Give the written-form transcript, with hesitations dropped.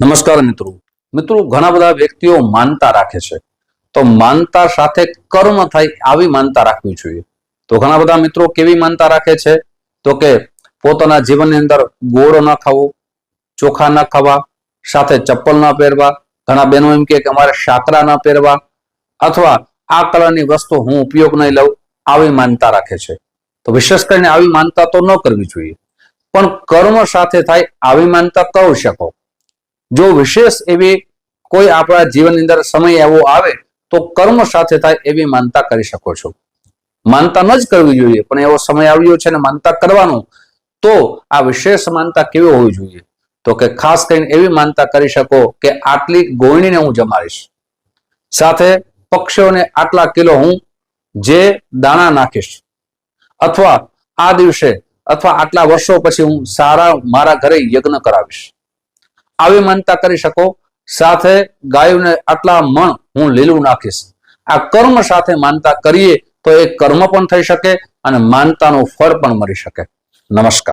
નમસ્કાર મિત્રો ઘણા બધા વ્યક્તિઓ માનતા રાખે છે, તો માનતા સાથે કર્મ થાય આવી માનતા રાખવી જોઈએ। તો ઘણા બધા મિત્રો કેવી માનતા રાખે છે તો કે પોતાના જીવનની અંદર ગોળ ન ખાવો, ચોખા ન ખાવા, સાથે ચપ્પલ ન પહેરવા, ઘણા બહેનો એમ કે અમારે શાકરા ન પહેરવા, અથવા આ કલરની વસ્તુ હું ઉપયોગ નહીં લઉં, આવી માનતા રાખે છે। તો વિશેષ કરીને આવી માનતા તો ન કરવી જોઈએ, પણ કર્મ સાથે થાય આવી માનતા કરી શકો। જો વિશેષ એવી કોઈ આપણા જીવનની અંદર સમય એવો આવે તો કર્મ સાથે થાય એવી માનતા કરી શકો છો। માનતા ન જ કરવી જોઈએ, પણ એવો સમય આવ્યો છે ને માનતા કરવાનું, તો આ વિશેષ માનતા કેવી હોવી જોઈએ તો કે ખાસ કરીને એવી માનતા કરી શકો કે આટલી ગોળણીને હું જમાડીશ, સાથે પક્ષીઓને આટલા કિલો હું જે દાણા નાખીશ, અથવા આ દિવસે અથવા આટલા વર્ષો પછી હું સારા મારા ઘરે યજ્ઞ કરાવીશ, આવી માનતા કરી શકો। સાથે ગાયોને આટલા મણ હું લીલું નાખીશ। આ કર્મ સાથે માનતા કરીએ તો એ કર્મ પણ થઈ શકે અને માનતાનું ફળ પણ મળી શકે। નમસ્કાર।